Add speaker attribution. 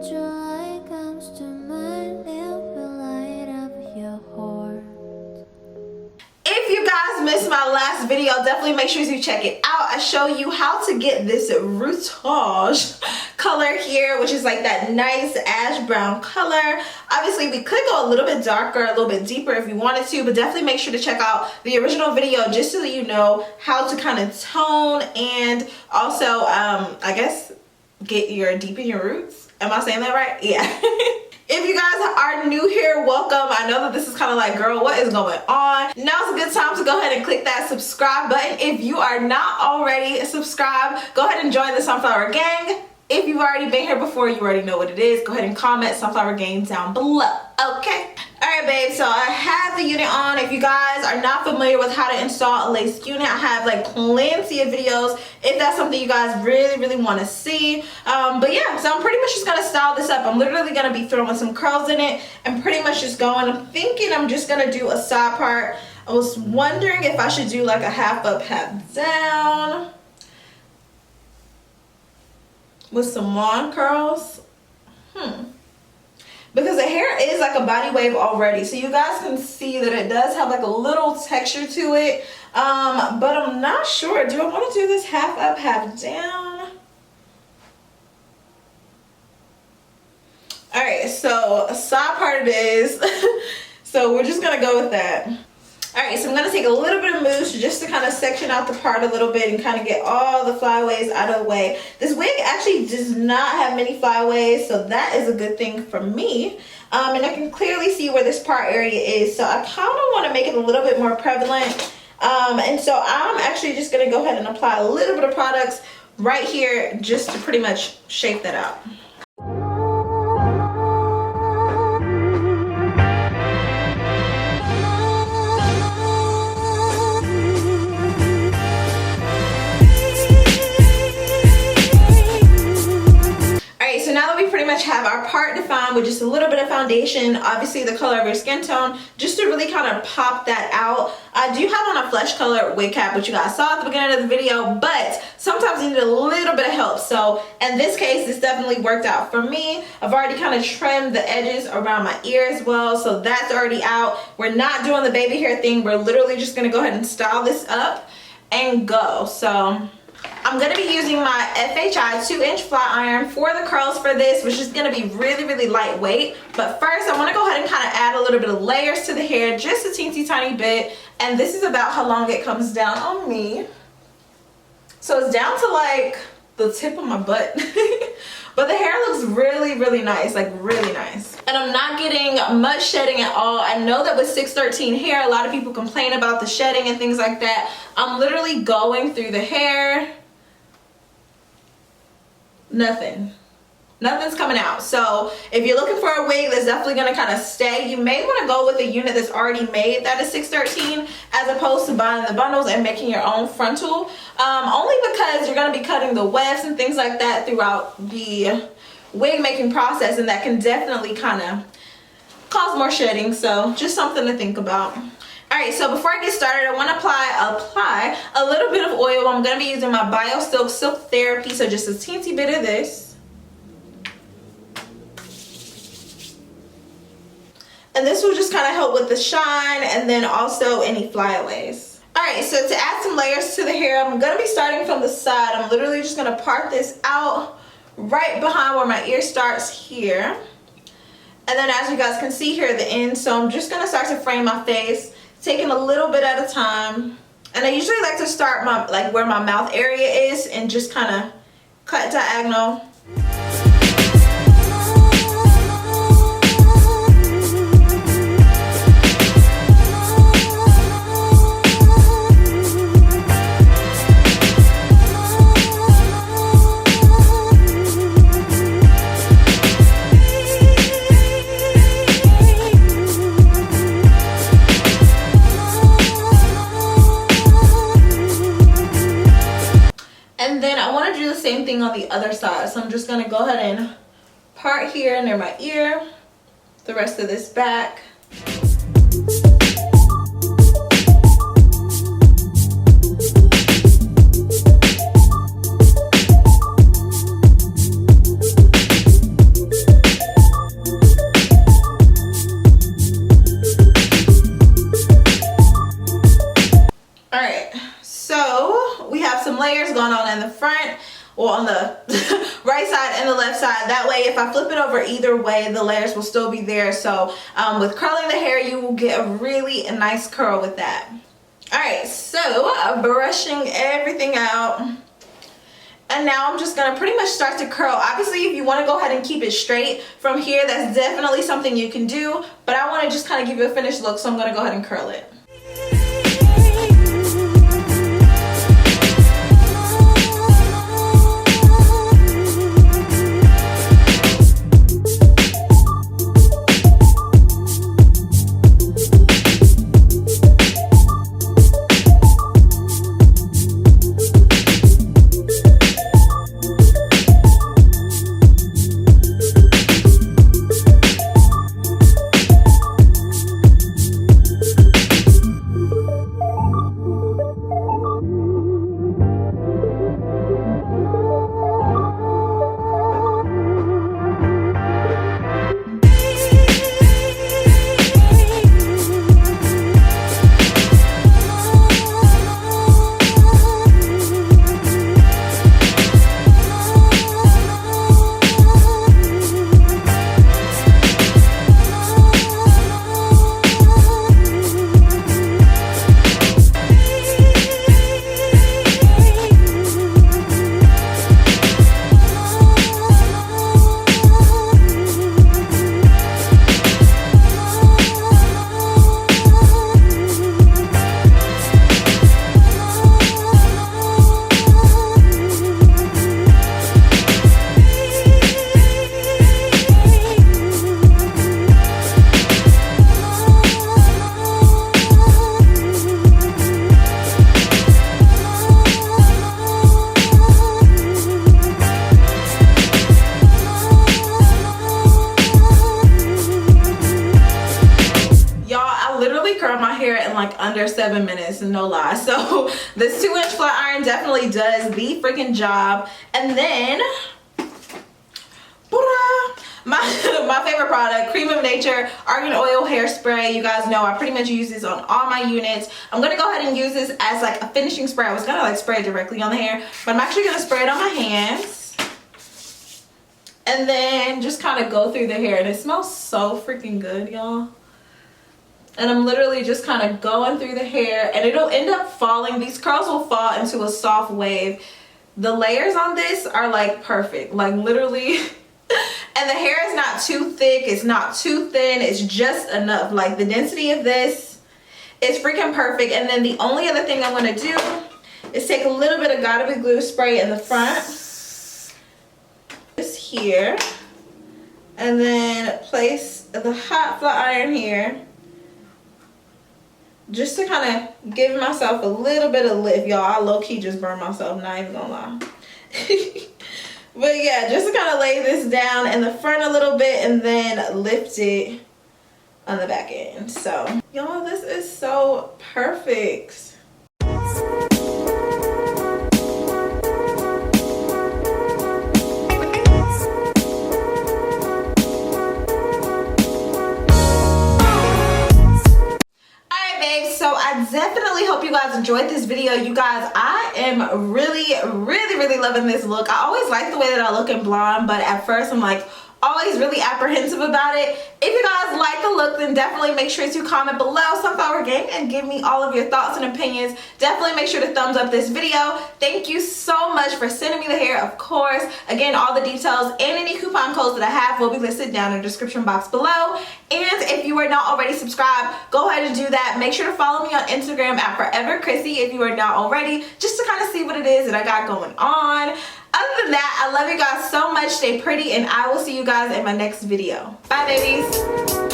Speaker 1: joy comes to mind, it will light up your heart.
Speaker 2: If you guys missed my last video, definitely make sure you check it out. I show you how to get this routage color here, which is like that nice ash brown color. Obviously, we could go a little bit darker, a little bit deeper if you wanted to, but definitely make sure to check out the original video just so that you know how to kind of tone and also, I guess, deepen your roots. Am I saying that right? Yeah. If you guys are new here, welcome. I know that this is kind of like, girl, what is going on? Now's a good time to go ahead and click that subscribe button. If you are not already subscribed, go ahead and join the Sunflower Gang. If you've already been here before, you already know what it is. Go ahead and comment Sunflower Gang down below, okay? Alright, babe, so I have the unit on. If you guys are not familiar with how to install a lace unit, I have like plenty of videos if that's something you guys really want to see. But yeah, so I'm pretty much just gonna style this up. I'm literally gonna be throwing some curls in it and pretty much just going. I'm thinking I'm just gonna do a side part. I was wondering if I should do like a half up, half down with some lawn curls. Because the hair is like a body wave already, so you guys can see that it does have like a little texture to it, but I'm not sure. Do I want to do this half up, half down? All right, so a side part it is. So we're just gonna go with that. All right, so I'm gonna take a little bit of mousse just to kind of section out the part a little bit and kind of get all the flyaways out of the way. This wig actually does not have many flyaways, so that is a good thing for me. And I can clearly see where this part area is, so I kind of want to make it a little bit more prevalent. And so I'm actually just gonna go ahead and apply a little bit of products right here just to pretty much shape that out. Have our part defined with just a little bit of foundation, obviously the color of your skin tone, just to really kind of pop that out. I do have on a flesh color wig cap, which you guys saw at the beginning of the video, but sometimes you need a little bit of help. So in this case, this definitely worked out for me. I've already kind of trimmed the edges around my ear as well, so that's already out. We're not doing the baby hair thing. We're literally just gonna go ahead and style this up and go. So I'm going to be using my FHI 2-inch flat iron for the curls for this, which is going to be really lightweight. But first, I want to go ahead and kind of add a little bit of layers to the hair, just a teensy tiny bit. And this is about how long it comes down on me. So it's down to like the tip of my butt. But the hair looks really nice, like really nice. And I'm not getting much shedding at all. I know that with 613 hair, a lot of people complain about the shedding and things like that. I'm literally going through the hair. Nothing's coming out. So if you're looking for a wig that's definitely going to kind of stay, you may want to go with a unit that's already made that is 613 as opposed to buying the bundles and making your own frontal. Only because you're going to be cutting the wefts and things like that throughout the wig making process, and that can definitely kind of cause more shedding. So just something to think about. Alright, so before I get started, I want to apply a little bit of oil. I'm going to be using my BioSilk Silk Therapy, so just a teensy bit of this. And this will just kind of help with the shine and then also any flyaways. Alright, so to add some layers to the hair, I'm going to be starting from the side. I'm literally just going to part this out right behind where my ear starts here. And then as you guys can see here at the end, so I'm just going to start to frame my face, taking a little bit at a time. And I usually like to start where my mouth area is and just kind of cut diagonal. Same thing on the other side, so I'm just gonna go ahead and part here near my ear, the rest of this back. on the right side and the left side. That way if I flip it over either way, the layers will still be there. So with curling the hair, you will get a really nice curl with that. All right, so brushing everything out. And now I'm just gonna pretty much start to curl. Obviously, if you wanna go ahead and keep it straight from here, that's definitely something you can do. But I wanna just kind of give you a finished look, so I'm gonna go ahead and curl it. Under 7 minutes, no lie. So this 2-inch flat iron definitely does the freaking job. And then my favorite product, Cream of Nature Argan Oil Hairspray. You guys know I pretty much use this on all my units. I'm gonna go ahead and use this as like a finishing spray. I was gonna like spray it directly on the hair, but I'm actually gonna spray it on my hands and then just kind of go through the hair. And it smells so freaking good, y'all. And I'm literally just kind of going through the hair, and it'll end up falling. These curls will fall into a soft wave. The layers on this are like perfect, like literally. And the hair is not too thick, it's not too thin, it's just enough. Like the density of this is freaking perfect. And then the only other thing I'm gonna do is take a little bit of Gotta Be Glue spray in the front, just here, and then place the hot flat iron here, just to kind of give myself a little bit of lift, y'all. I low-key just burned myself, not even gonna lie. But yeah, just to kind of lay this down in the front a little bit and then lift it on the back end. So y'all, this is so perfect. So I definitely hope you guys enjoyed this video. You guys, I am really loving this look. I always like the way that I look in blonde, but at first I'm like always really apprehensive about it. If you guys like the look, then definitely make sure to comment below Sunflower Gang and give me all of your thoughts and opinions. Definitely make sure to thumbs up this video. Thank you so much for sending me the hair, of course. Again, all the details and any coupon codes that I have will be listed down in the description box below. And if you are not already subscribed, go ahead and do that. Make sure to follow me on Instagram at ForeverCryssy if you are not already, just to kind of see what it is that I got going on. Other than that, I love you guys so much. Stay pretty, and I will see you guys in my next video. Bye, babies.